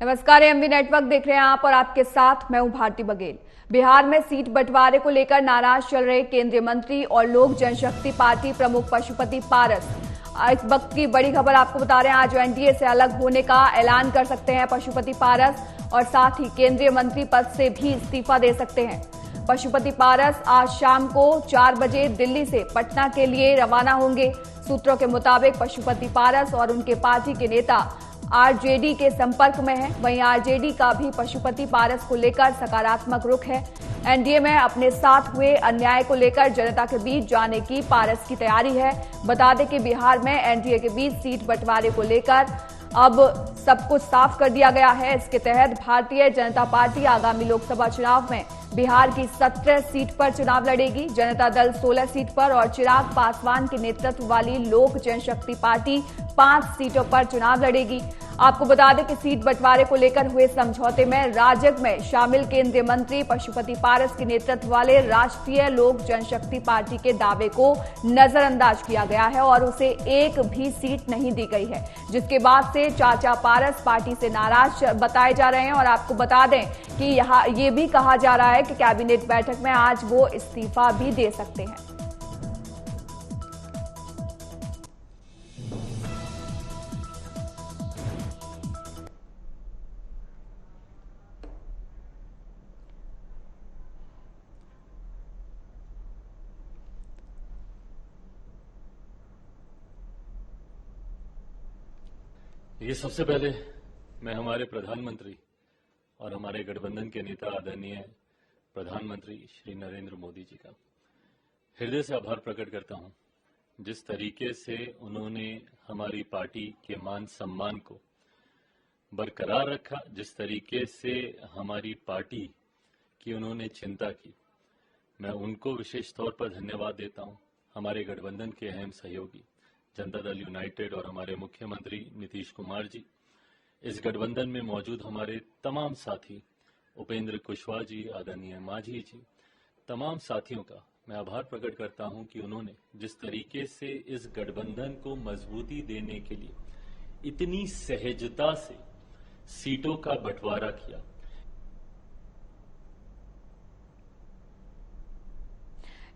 नमस्कार, MV network देख रहे हैं आप और आपके साथ मैं हूं भारती बघेल। बिहार में सीट बंटवारे को लेकर नाराज चल रहे केंद्रीय मंत्री और लोक जनशक्ति पार्टी प्रमुख पशुपति पारस। इस वक्त की बड़ी खबर आपको बता रहे हैं, आज एनडीए से अलग होने का ऐलान कर सकते हैं पशुपति पारस और साथ ही केंद्रीय मंत्री पद से भी इस्तीफा दे सकते हैं। पशुपति पारस आज शाम को 4 बजे दिल्ली से पटना के लिए रवाना होंगे। सूत्रों के मुताबिक पशुपति पारस और उनके पार्टी के नेता आरजेडी के संपर्क में है। वहीं आरजेडी का भी पशुपति पारस को लेकर सकारात्मक रुख है। एनडीए में अपने साथ हुए अन्याय को लेकर जनता के बीच जाने की पारस की तैयारी है। बता दें कि बिहार में एनडीए के बीच सीट बंटवारे को लेकर अब सब कुछ साफ कर दिया गया है। इसके तहत भारतीय जनता पार्टी आगामी लोकसभा चुनाव में बिहार की 17 सीट पर चुनाव लड़ेगी। जनता दल 16 सीट पर और चिराग पासवान के नेतृत्व वाली लोक जनशक्ति पार्टी 5 सीटों पर चुनाव लड़ेगी। आपको बता दें कि सीट बंटवारे को लेकर हुए समझौते में राजग में शामिल केंद्रीय मंत्री पशुपति पारस के नेतृत्व वाले राष्ट्रीय लोक जनशक्ति पार्टी के दावे को नजरअंदाज किया गया है और उसे एक भी सीट नहीं दी गई है, जिसके बाद से चाचा पारस पार्टी से नाराज बताए जा रहे हैं। और आपको बता दें कि यहाँ ये भी कहा जा रहा है कि कैबिनेट बैठक में आज वो इस्तीफा भी दे सकते हैं। ये सबसे पहले मैं हमारे प्रधानमंत्री और हमारे गठबंधन के नेता आदरणीय प्रधानमंत्री श्री नरेंद्र मोदी जी का हृदय से आभार प्रकट करता हूं। जिस तरीके से उन्होंने हमारी पार्टी के मान सम्मान को बरकरार रखा, जिस तरीके से हमारी पार्टी की उन्होंने चिंता की, मैं उनको विशेष तौर पर धन्यवाद देता हूं। हमारे गठबंधन के अहम सहयोगी जनता दल यूनाइटेड और हमारे मुख्यमंत्री नीतीश कुमार जी, इस गठबंधन में मौजूद हमारे तमाम साथी उपेंद्र कुशवाहा जी, आदरणीय मांझी जी, तमाम साथियों का मैं आभार प्रकट करता हूं कि उन्होंने जिस तरीके से इस गठबंधन को मजबूती देने के लिए इतनी सहजता से सीटों का बंटवारा किया।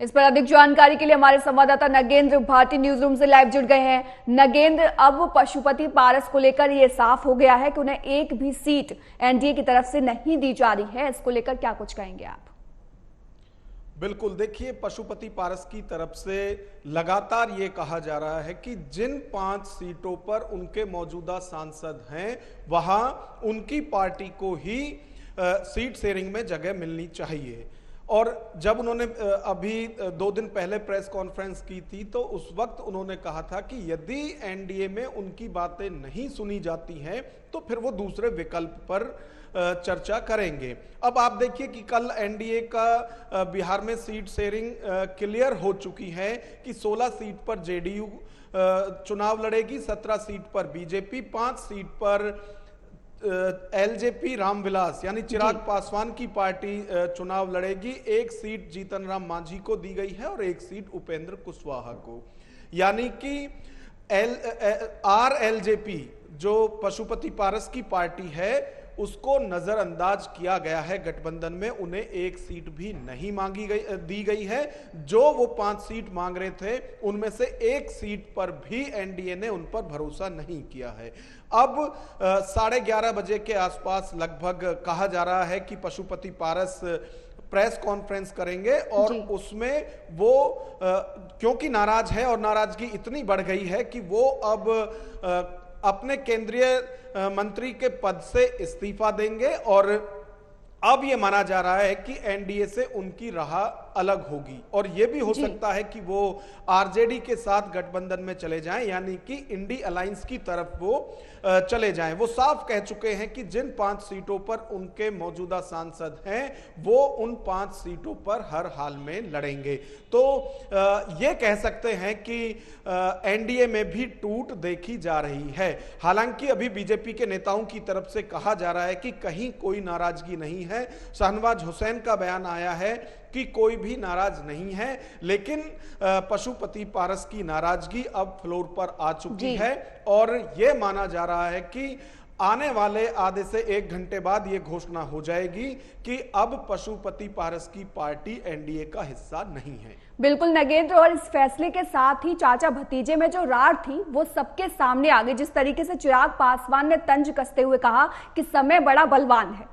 इस पर अधिक जानकारी के लिए हमारे संवाददाता नगेंद्र भारती न्यूज रूम से लाइव जुड़ गए हैं। नगेंद्र, अब पशुपति पारस को लेकर यह साफ हो गया है कि उन्हें एक भी सीट एनडीए की तरफ से नहीं दी जा रही है। इसको लेकर क्या कुछ कहेंगे आप? बिल्कुल, देखिए, पशुपति पारस की तरफ से लगातार ये कहा जा रहा है कि जिन 5 सीटों पर उनके मौजूदा सांसद हैं, वहां उनकी पार्टी को ही सीट शेयरिंग में जगह मिलनी चाहिए। और जब उन्होंने अभी 2 दिन पहले प्रेस कॉन्फ्रेंस की थी तो उस वक्त उन्होंने कहा था कि यदि एनडीए में उनकी बातें नहीं सुनी जाती हैं तो फिर वो दूसरे विकल्प पर चर्चा करेंगे। अब आप देखिए कि कल एनडीए का बिहार में सीट शेयरिंग क्लियर हो चुकी है कि 16 सीट पर जेडीयू चुनाव लड़ेगी, 17 सीट पर बीजेपी, 5 सीट पर एलजेपी रामविलास यानी चिराग पासवान की पार्टी चुनाव लड़ेगी। 1 सीट जीतन राम मांझी को दी गई है और 1 सीट उपेंद्र कुशवाहा को। यानी कि आरएलजेपी जो पशुपति पारस की पार्टी है उसको नजरअंदाज किया गया है गठबंधन में। उन्हें 1 सीट भी नहीं दी गई है। जो वो 5 सीट मांग रहे थे उनमें से 1 सीट पर भी एनडीए ने उन पर भरोसा नहीं किया है। अब 11:30 बजे के आसपास लगभग कहा जा रहा है कि पशुपति पारस प्रेस कॉन्फ्रेंस करेंगे और उसमें वो क्योंकि नाराज है और नाराजगी इतनी बढ़ गई है कि वो अब अपने केंद्रीय मंत्री के पद से इस्तीफा देंगे और अब यह माना जा रहा है कि एनडीए से उनकी राह अलग होगी और यह भी हो सकता है कि वो आरजेडी के साथ गठबंधन में चले जाएं, यानी कि इंडी अलायंस की तरफ वो चले जाएं। वो साफ कह चुके हैं कि जिन 5 सीटों पर उनके मौजूदा सांसद हैं वो उन 5 सीटों पर हर हाल में लड़ेंगे। तो ये कह सकते हैं कि एनडीए में भी टूट देखी जा रही है। हालांकि अभी बीजेपी के नेताओं की तरफ से कहा जा रहा है कि कहीं कोई नाराजगी नहीं है। शाहनवाज हुसैन का बयान आया है कि कोई भी नाराज नहीं है, लेकिन पशुपति पारस की नाराजगी अब फ्लोर पर आ चुकी है और यह माना जा रहा है कि आने वाले आधे से 1 घंटे बाद यह घोषणा हो जाएगी कि अब पशुपति पारस की पार्टी एनडीए का हिस्सा नहीं है। बिल्कुल नगेंद्र, और इस फैसले के साथ ही चाचा भतीजे में जो रार थी वो सबके सामने आ गई। जिस तरीके से चिराग पासवान ने तंज कसते हुए कहा कि समय बड़ा बलवान है,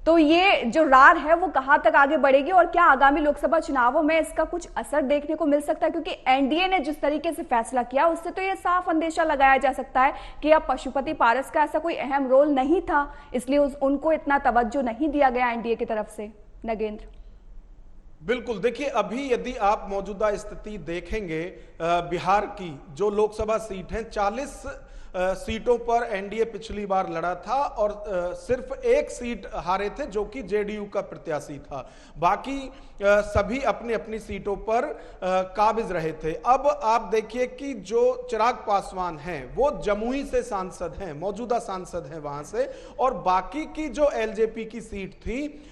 तो ये जो रार है वो कहां तक आगे बढ़ेगी और क्या आगामी लोकसभा चुनावों में इसका कुछ असर देखने को मिल सकता है? क्योंकि एनडीए ने जिस तरीके से फैसला किया उससे तो ये साफ अंदेशा लगाया जा सकता है कि अब पशुपति पारस का ऐसा कोई अहम रोल नहीं था, इसलिए उनको इतना तवज्जो नहीं दिया गया एनडीए की तरफ से। नगेंद्र, बिल्कुल, देखिए अभी यदि आप मौजूदा स्थिति देखेंगे बिहार की जो लोकसभा सीट है, 40 सीटों पर एनडीए पिछली बार लड़ा था और सिर्फ 1 सीट हारे थे जो कि जेडीयू का प्रत्याशी था। बाकी सभी अपनी अपनी सीटों पर काबिज रहे थे। अब आप देखिए कि जो चिराग पासवान हैं वो जमुई से सांसद हैं, मौजूदा सांसद हैं वहां से, और बाकी की जो एलजेपी की सीट थी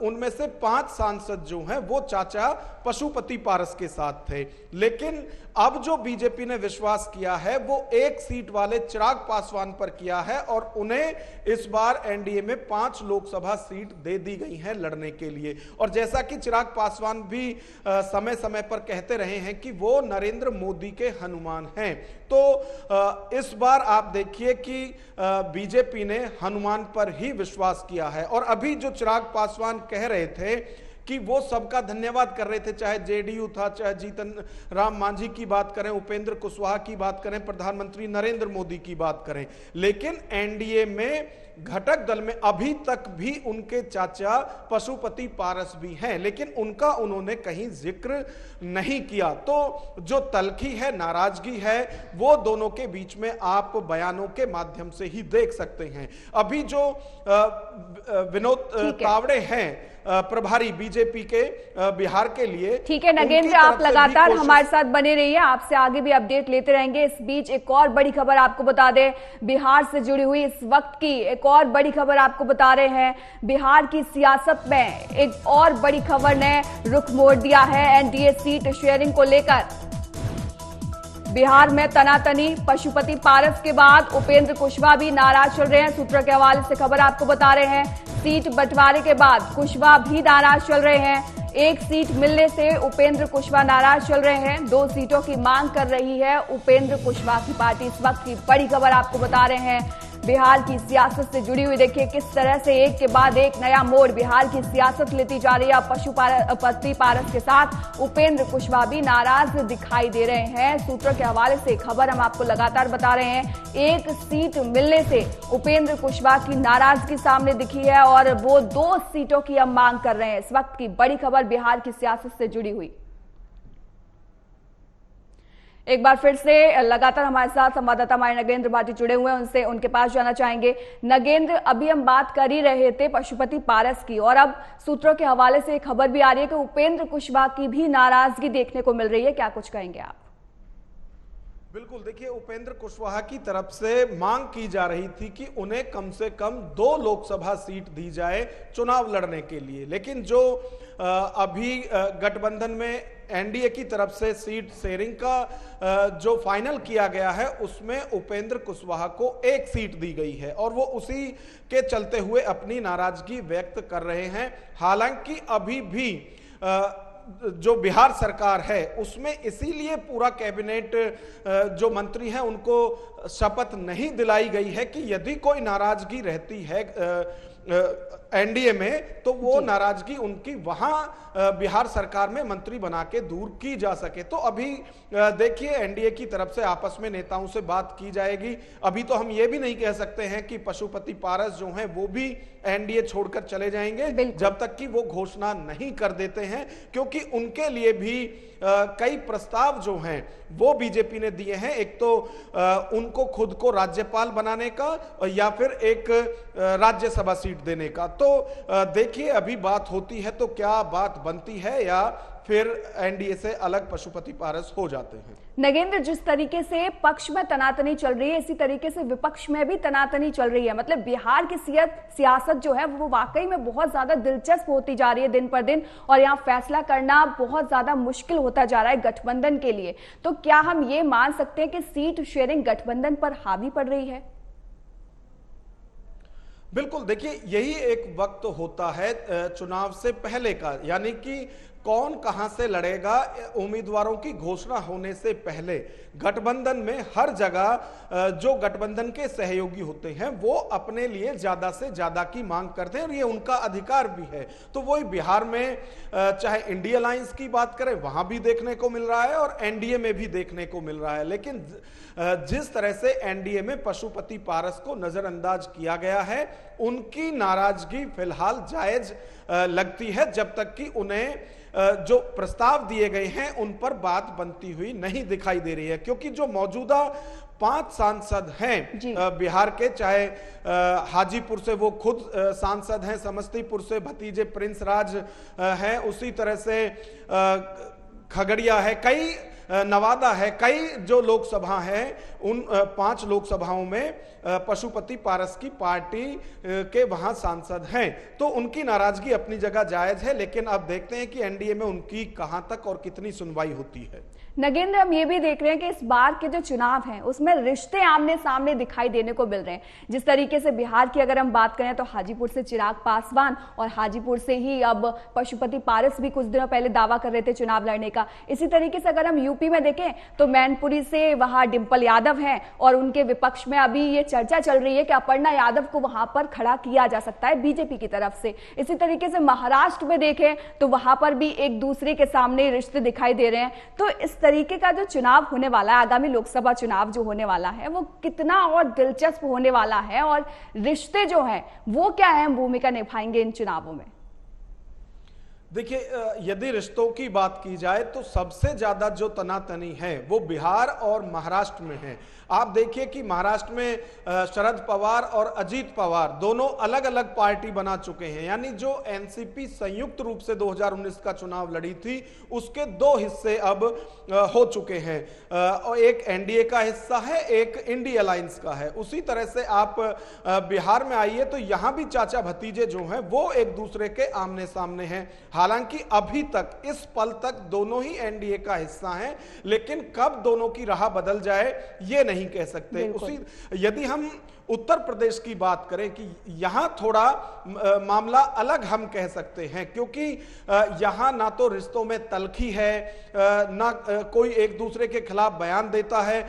उनमें से 5 सांसद जो हैं वो चाचा पशुपति पारस के साथ थे। लेकिन अब जो बीजेपी ने विश्वास किया है वो 1 सीट वाले चिराग पासवान पर किया है और उन्हें इस बार एनडीए में 5 लोकसभा सीट दे दी गई हैं लड़ने के लिए। और जैसा कि चिराग पासवान भी समय समय पर कहते रहे हैं कि वो नरेंद्र मोदी के हनुमान हैं, तो इस बार आप देखिए कि बीजेपी ने हनुमान पर ही विश्वास किया है। और अभी जो चिराग पासवान कह रहे थे कि वो सबका धन्यवाद कर रहे थे, चाहे जेडीयू था, चाहे जीतन राम मांझी की बात करें, उपेंद्र कुशवाहा की बात करें, प्रधानमंत्री नरेंद्र मोदी की बात करें, लेकिन एनडीए में घटक दल में अभी तक भी उनके चाचा पशुपति पारस भी हैं, लेकिन उनका उन्होंने कहीं जिक्र नहीं किया। तो जो तलखी है, नाराजगी है, वो दोनों के बीच में आप बयानों के माध्यम से ही देख सकते हैं। अभी जो विनोद तावड़े हैं प्रभारी बीजेपी के बिहार के लिए, ठीक है नगेंद्र, आप लगातार हमारे साथ बने रहिए, आपसे आगे भी अपडेट लेते रहेंगे। इस बीच एक और बड़ी खबर आपको बता दें, बिहार से जुड़ी हुई इस वक्त की एक और बड़ी खबर आपको बता रहे हैं। बिहार की सियासत में एक और बड़ी खबर ने रुख मोड़ दिया है एनडीए सीट शेयरिंग को लेकर। बिहार में तनातनी, पशुपति पारस के बाद उपेंद्र कुशवाहा भी नाराज चल रहे हैं। सूत्रों के हवाले से खबर आपको बता रहे हैं, सीट बंटवारे के बाद कुशवाहा भी नाराज चल रहे हैं। 1 सीट मिलने से उपेंद्र कुशवाहा नाराज चल रहे हैं। 2 सीटों की मांग कर रही है उपेंद्र कुशवाहा की पार्टी। इस वक्त की बड़ी खबर आपको बता रहे हैं बिहार की सियासत से जुड़ी हुई। देखिए किस तरह से एक के बाद एक नया मोड़ बिहार की सियासत लेती जा रही है। पशुपति पारस के साथ उपेंद्र कुशवाहा भी नाराज दिखाई दे रहे हैं। सूत्रों के हवाले से खबर हम आपको लगातार बता रहे हैं, 1 सीट मिलने से उपेंद्र कुशवाहा की नाराजगी सामने दिखी है और वो 2 सीटों की अब मांग कर रहे हैं। इस वक्त की बड़ी खबर बिहार की सियासत से जुड़ी हुई। एक बार फिर से लगातार हमारे साथ संवाददाता हमारे नगेंद्र भाटी जुड़े हुए हैं, उनसे उनके पास जाना चाहेंगे। नगेंद्र, अभी हम बात कर ही रहे थे पशुपति पारस की और अब सूत्रों के हवाले से खबर भी आ रही है कि उपेंद्र कुशवाहा की भी नाराजगी देखने को मिल रही है, क्या कुछ कहेंगे आप? बिल्कुल, देखिए उपेंद्र कुशवाहा की तरफ से मांग की जा रही थी कि उन्हें कम से कम 2 लोकसभा सीट दी जाए चुनाव लड़ने के लिए, लेकिन जो अभी गठबंधन में एनडीए की तरफ से सीट शेयरिंग का जो फाइनल किया गया है उसमें उपेंद्र कुशवाहा को 1 सीट दी गई है और वो उसी के चलते हुए अपनी नाराजगी व्यक्त कर रहे हैं। हालांकि अभी भी जो बिहार सरकार है उसमें इसीलिए पूरा कैबिनेट जो मंत्री हैं उनको शपथ नहीं दिलाई गई है कि यदि कोई नाराजगी रहती है एनडीए में तो वो नाराजगी उनकी वहां बिहार सरकार में मंत्री बना के दूर की जा सके। तो अभी देखिए एनडीए की तरफ से आपस में नेताओं से बात की जाएगी। अभी तो हम ये भी नहीं कह सकते हैं कि पशुपति पारस जो हैं वो भी एनडीए छोड़कर चले जाएंगे जब तक कि वो घोषणा नहीं कर देते हैं, क्योंकि उनके लिए भी कई प्रस्ताव जो हैं वो बीजेपी ने दिए हैं। एक तो उनको खुद को राज्यपाल बनाने का या फिर एक राज्यसभा सीट देने का। तो देखिए अभी बात होती है तो क्या बात बनती है या फिर एनडीए से अलग पशुपति पारस हो जाते हैं। नगेंद्र, जिस तरीके से पक्ष में तनातनी चल रही है इसी तरीके से विपक्ष में भी तनातनी चल रही है। मतलब बिहार की सियासत जो है वो वाकई में बहुत ज्यादा दिलचस्प होती जा रही है दिन पर दिन और यहाँ फैसला करना बहुत ज्यादा मुश्किल होता जा रहा है गठबंधन के लिए। तो क्या हम ये मान सकते हैं कि सीट शेयरिंग गठबंधन पर हावी पड़ रही है? बिल्कुल, देखिए यही एक वक्त होता है चुनाव से पहले का, यानी कि कौन कहां से लड़ेगा उम्मीदवारों की घोषणा होने से पहले गठबंधन में हर जगह जो गठबंधन के सहयोगी होते हैं वो अपने लिए ज्यादा से ज्यादा की मांग करते हैं और ये उनका अधिकार भी है। तो वही बिहार में चाहे इंडिया अलायंस की बात करें वहां भी देखने को मिल रहा है और एनडीए में भी देखने को मिल रहा है। लेकिन जिस तरह से एनडीए में पशुपति पारस को नजरअंदाज किया गया है, उनकी नाराजगी फिलहाल जायज लगती है जब तक कि उन्हें जो प्रस्ताव दिए गए हैं उन पर बात बनती हुई नहीं दिखाई दे रही है। क्योंकि जो मौजूदा 5 सांसद हैं बिहार के, चाहे हाजीपुर से वो खुद सांसद हैं, समस्तीपुर से भतीजे प्रिंस राज हैं, उसी तरह से खगड़िया है, कई नवादा है, कई जो लोकसभा है उन 5 लोकसभाओं में पशुपति पारस की पार्टी के वहां सांसद हैं। तो उनकी नाराजगी अपनी जगह जायज है, लेकिन अब देखते हैं कि एनडीए में उनकी कहां तक और कितनी सुनवाई होती है। नगेंद्र, हम ये भी देख रहे हैं कि इस बार के जो चुनाव हैं उसमें रिश्ते आमने सामने दिखाई देने को मिल रहे हैं। जिस तरीके से बिहार की अगर हम बात करें तो हाजीपुर से चिराग पासवान और हाजीपुर से ही अब पशुपति पारस भी कुछ दिनों पहले दावा कर रहे थे चुनाव लड़ने का। इसी तरीके से अगर हम यूपी में देखें तो मैनपुरी से वहां डिंपल यादव हैं और उनके विपक्ष में अभी ये चर्चा चल रही है कि अपर्णा यादव को वहां पर खड़ा किया जा सकता है बीजेपी की तरफ से। इसी तरीके से महाराष्ट्र में देखें तो वहां पर भी एक दूसरे के सामने रिश्ते दिखाई दे रहे हैं। तो इस तरीके का जो चुनाव होने वाला है, आगामी लोकसभा चुनाव जो होने वाला है, वो कितना और दिलचस्प होने वाला है और रिश्ते जो हैं वो क्या अहम भूमिका निभाएंगे इन चुनावों में? देखिए, यदि रिश्तों की बात की जाए तो सबसे ज्यादा जो तनातनी है वो बिहार और महाराष्ट्र में है। आप देखिए कि महाराष्ट्र में शरद पवार और अजीत पवार दोनों अलग अलग पार्टी बना चुके हैं, यानी जो एनसीपी संयुक्त रूप से 2019 का चुनाव लड़ी थी उसके 2 हिस्से अब हो चुके हैं, और एक एनडीए का हिस्सा है, एक इंडिया अलायंस का है। उसी तरह से आप बिहार में आइए तो यहां भी चाचा भतीजे जो हैं वो एक दूसरे के आमने सामने हैं। हालांकि अभी तक इस पल तक दोनों ही एनडीए का हिस्सा हैं, लेकिन कब दोनों की राह बदल जाए ये नहीं कह सकते। उसी यदि हम उत्तर प्रदेश की बात करें कि यहां थोड़ा मामला अलग हम कह सकते हैं, क्योंकि यहां ना तो रिश्तों में तलखी है, ना कोई एक दूसरे के खिलाफ बयान देता है,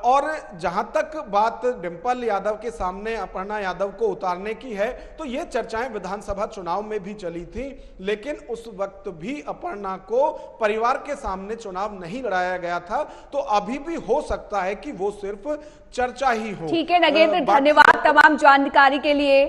और जहां तक बात डिंपल यादव के सामने अपर्णा यादव को उतारने की है तो ये चर्चाएं विधानसभा चुनाव में भी चली थी, लेकिन उस वक्त भी अपर्णा को परिवार के सामने चुनाव नहीं लड़ाया गया था। तो अभी भी हो सकता है कि वो सिर्फ चर्चा ही हो। ठीक है नगेंद्र, धन्यवाद तमाम जानकारी के लिए।